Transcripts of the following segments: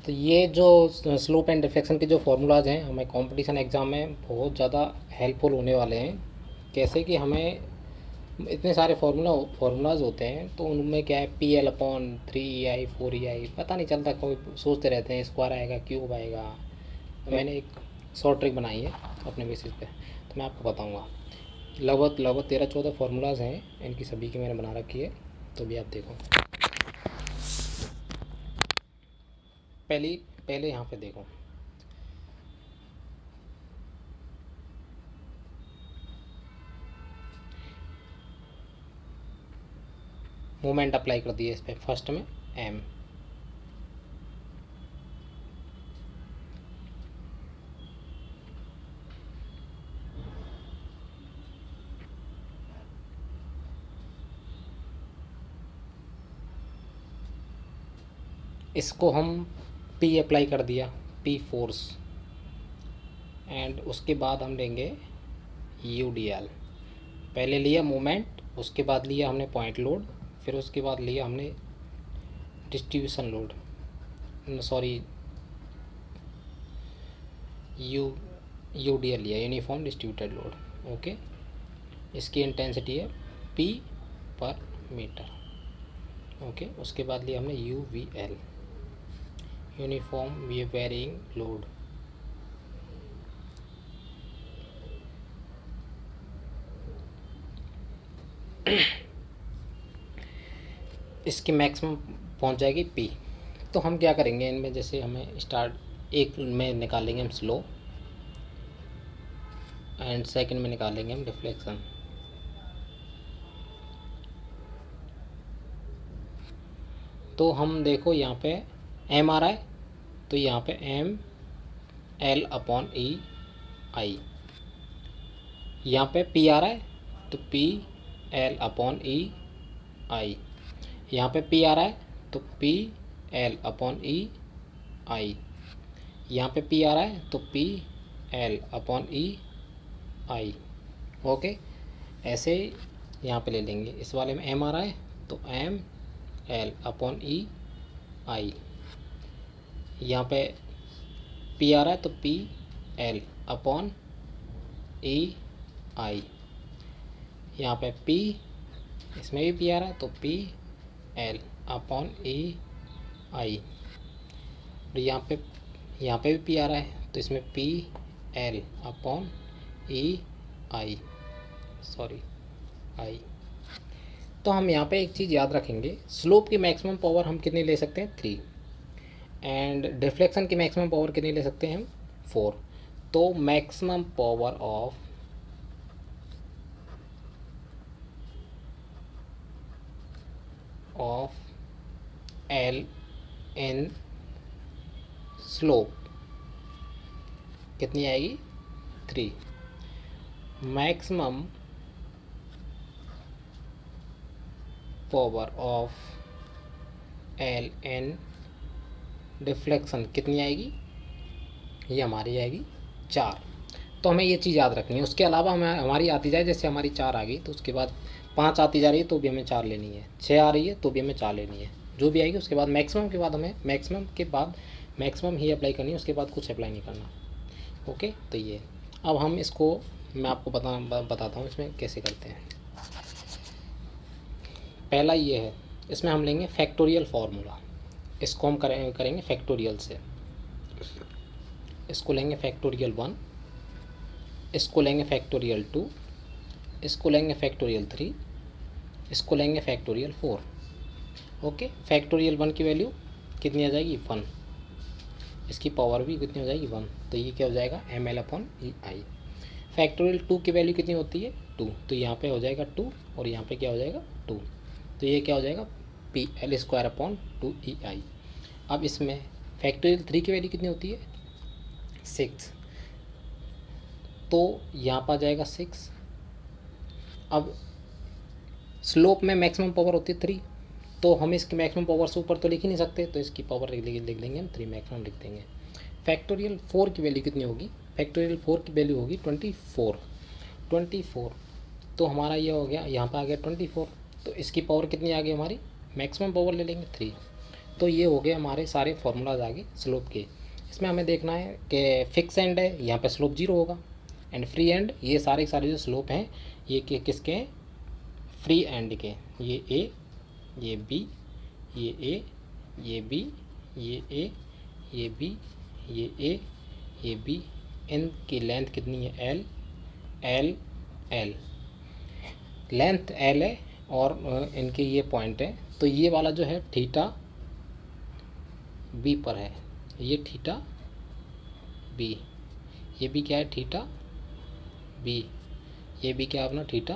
तो ये जो स्लोप एंड डिफ्लेक्शन के जो फार्मूलाज हैं हमें कंपटीशन एग्ज़ाम में बहुत ज़्यादा हेल्पफुल होने वाले हैं। कैसे कि हमें इतने सारे फार्मूलाज होते हैं, तो उनमें क्या है, P L upon 3 EI 4 EI पता नहीं चलता, कोई सोचते रहते हैं स्क्वायर आएगा क्यूब आएगा। तो मैंने एक शॉर्ट ट्रिक बनाई है अपने बेसिस पे, तो मैं आपको बताऊंगा। लगभग 13-14 फार्मूलाज हैं, इनकी सभी की मैंने बना रखी है, तो भी आप देखो। पहले यहाँ पे देखो, मोमेंट अप्लाई कर दिए इस पर। फर्स्ट में एम, इसको हम पी अप्लाई कर दिया, पी फोर्स, एंड उसके बाद हम लेंगे यू डी एल। पहले लिया मोमेंट, उसके बाद लिया हमने पॉइंट लोड, फिर उसके बाद लिया हमने distribution load, sorry U D L लिया, यूनिफॉर्म डिस्ट्रीब्यूटेड लोड। ओके, इसकी इंटेंसिटी है पी पर मीटर। ओके, उसके बाद लिया हमने U V L, uniform varying load. इसकी मैक्सिमम पहुंच जाएगी पी। तो हम क्या करेंगे इनमें, जैसे हमें स्टार्ट एक में निकालेंगे हम स्लो, एंड सेकंड में निकालेंगे हम डिफ्लेक्शन। तो हम देखो यहाँ पे एम आ रहा है, तो यहाँ पे एम एल अपॉन ई आई। यहाँ पे पी आ रहा है, तो पी एल अपॉन ई आई। यहाँ पे पी आ रहा है, तो पी एल अपॉन ई आई। यहाँ पे पी आ रहा है, तो पी एल अपॉन ई आई। ओके, ऐसे यहाँ पे ले लेंगे। इस वाले में एम आ रहा है, तो एम एल अपॉन ई आई। यहाँ पे पी आ रहा है, तो पी एल अपॉन ई आई। यहाँ पे पी, इसमें भी पी आ रहा है, तो पी एल अपॉन ई आई। यहाँ पे भी पी आ रहा है, तो इसमें P L upon E I, sorry I. तो हम यहाँ पे एक चीज़ याद रखेंगे, स्लोप की मैक्सिमम पावर हम कितनी ले सकते हैं, 3, एंड डिफ्लेक्शन की मैक्सिमम पावर कितनी ले सकते हैं हम, 4। तो maximum power of L in slope कितनी आएगी, 3। Maximum power of L in deflection कितनी आएगी, ये हमारी आएगी 4। तो हमें ये चीज़ याद रखनी है। उसके अलावा हमें हमारी आती जाए, जैसे हमारी 4 आ गई, तो उसके बाद 5 आती जा रही है, तो भी हमें 4 लेनी है। 6 आ रही है, तो भी हमें 4 लेनी है। जो भी आएगी उसके बाद मैक्सिमम के बाद हमें मैक्सिमम ही अप्लाई करनी है, उसके बाद कुछ अप्लाई नहीं करना। ओके, तो ये अब हम इसको मैं आपको बताता हूँ इसमें कैसे करते हैं। पहला ये है, इसमें हम लेंगे फैक्टोरियल फार्मूला। इसको हम करेंगे फैक्टोरियल से। इसको लेंगे फैक्टोरियल 1, इसको लेंगे फैक्टोरियल 2, इसको लेंगे फैक्टोरियल 3, इसको लेंगे फैक्टोरियल 4। ओके, फैक्टोरियल 1 की वैल्यू कितनी आ जाएगी, 1। इसकी पावर भी कितनी हो जाएगी, 1। तो ये क्या हो जाएगा, एम एल अपॉन ई आई। फैक्टोरियल 2 की वैल्यू कितनी होती है, 2। तो यहाँ पे हो जाएगा 2, और यहाँ पे क्या हो जाएगा, 2। तो ये क्या हो जाएगा, पी एल स्क्वायर अपॉन 2 ई आई। अब इसमें फैक्टोरियल 3 की वैल्यू कितनी होती है, 6। तो यहाँ पर आ जाएगा 6। अब स्लोप में मैक्सिमम पावर होती है 3, तो हम इसकी मैक्सिमम पावर से ऊपर तो लिख ही नहीं सकते, तो इसकी पावर लिख देंगे हम 3, मैक्सिमम लिख देंगे। फैक्टोरियल 4 की वैल्यू कितनी होगी, फैक्टोरियल 4 की वैल्यू होगी 24। तो हमारा ये हो गया, यहाँ पर आ गया 24। तो इसकी पावर कितनी आ गई हमारी, मैक्सिमम पावर ले लेंगे 3। तो ये हो गए हमारे सारे फार्मूलाज आगे स्लोप के। इसमें हमें देखना है कि फिक्स एंड है, यहाँ पे स्लोप 0 होगा, एंड फ्री एंड, ये सारे जो स्लोप हैं ये किसके हैं, फ्री एंड के। ये ए, ये बी, ये ए, ये बी, ये ए, ये बी, ये ए, ये बी। इनकी लेंथ कितनी है, L L L, length L है और इनके ये पॉइंट है। तो ये वाला जो है थीटा बी पर है, ये थीटा बी, ये भी क्या है थीटा बी, ये भी क्या अपना थीटा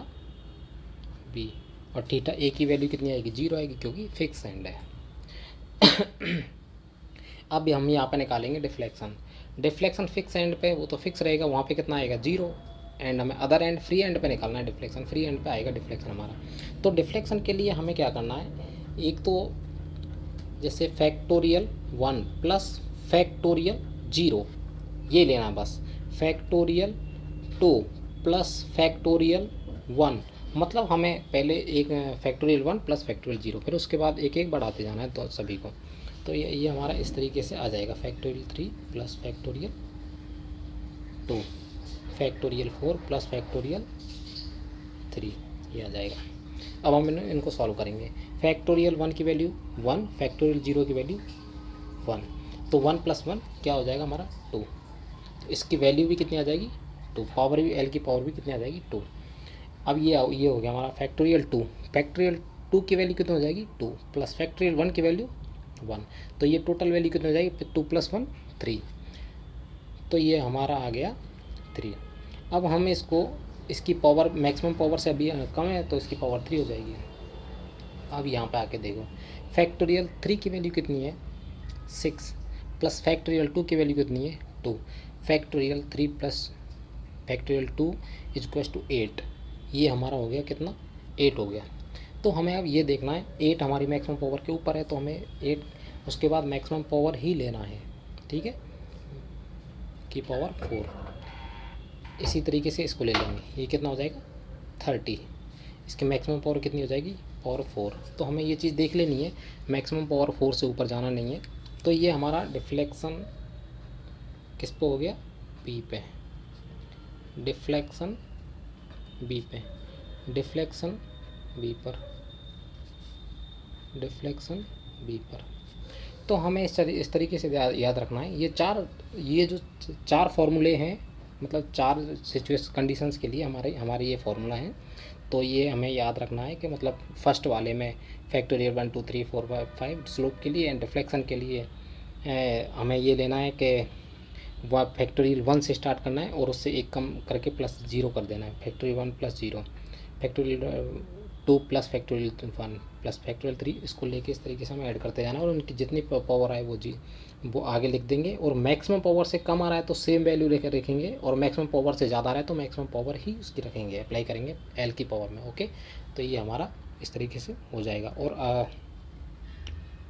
बी, और थीटा ए की वैल्यू कितनी आएगी, 0 आएगी क्योंकि फिक्स एंड है। अब हम यहाँ पे निकालेंगे डिफ्लेक्शन। डिफ्लेक्शन फिक्स एंड पे वो तो फिक्स रहेगा, वहाँ पे कितना आएगा 0, एंड हमें अदर एंड फ्री एंड पे निकालना है डिफ्लेक्शन, फ्री एंड पे आएगा डिफ्लेक्शन हमारा। तो डिफ्लेक्शन के लिए हमें क्या करना है, एक तो जैसे फैक्टोरियल 1 प्लस फैक्टोरियल 0 ये लेना बस, फैक्टोरियल 2 प्लस फैक्टोरियल 1, मतलब हमें पहले एक फैक्टोरियल 1 प्लस फैक्टोरियल 0, फिर उसके बाद एक एक बढ़ाते जाना है तो सभी को। तो ये हमारा इस तरीके से आ जाएगा, factorial 3 plus factorial 2, factorial 4 plus factorial 3, ये आ जाएगा। अब हम इनको सॉल्व करेंगे। फैक्टोरियल 1 की वैल्यू 1, फैक्टोरियल 0 की वैल्यू 1, तो 1 प्लस 1 क्या हो जाएगा हमारा 2, तो इसकी वैल्यू भी कितनी आ जाएगी 2, पावर भी एल की पावर भी कितनी आ जाएगी 2। अब ये हो गया हमारा फैक्टोरियल 2, फैक्टोरियल 2 की वैल्यू कितनी हो जाएगी 2 प्लस फैक्टोरियल 1 की वैल्यू 1, तो ये टोटल वैल्यू कितनी हो जाएगी 2 प्लस 1 3, तो ये हमारा आ गया 3। अब हम इसकी पावर मैक्सिमम पावर से अभी कम है तो इसकी पावर 3 हो जाएगी। अब यहाँ पे आके देखो, फैक्टोरियल 3 की वैल्यू कितनी है 6, प्लस फैक्टोरियल 2 की वैल्यू कितनी है 2, factorial 3 plus factorial 2 is equal to 8, ये हमारा हो गया कितना 8 हो गया। तो हमें अब ये देखना है 8 हमारी मैक्सिमम पावर के ऊपर है तो हमें 8 उसके बाद मैक्सिमम पावर ही लेना है, ठीक है, की पावर 4। इसी तरीके से इसको ले लेंगे, ये कितना हो जाएगा 30, इसकी मैक्सिमम पावर कितनी हो जाएगी पावर 4। तो हमें ये चीज़ देख लेनी है, मैक्सिमम पावर 4 से ऊपर जाना नहीं है। तो ये हमारा डिफ्लेक्शन किस पे हो गया, बी पे, डिफ्लेक्शन बी पे, डिफ्लेक्शन बी पर, डिफ्लेक्शन बी पर। तो हमें इस तरीके से याद रखना है, ये जो चार फार्मूले हैं, मतलब 4 सिचुएशन कंडीशंस के लिए हमारे ये फार्मूला हैं। तो ये हमें याद रखना है कि मतलब फर्स्ट वाले में फैक्टोरियल 1 2 3 4 5 स्लोप के लिए, एंड डिफ्लेक्शन के लिए हमें ये लेना है कि वह फैक्टोरियल 1 से स्टार्ट करना है और उससे एक कम करके प्लस 0 कर देना है, factorial 1 plus 0, factorial 2 plus factorial 1 plus factorial 3, इसको लेके इस तरीके से हमें ऐड करते जाना है, और उनकी जितनी पावर आए वो आगे लिख देंगे। और मैक्सिमम पावर से कम आ रहा है तो सेम वैल्यू लेकर रखेंगे, और मैक्सिमम पावर से ज़्यादा आ रहा है तो मैक्सिमम पावर ही उसकी रखेंगे, अप्लाई करेंगे एल की पावर में। ओके, तो ये हमारा इस तरीके से हो जाएगा। और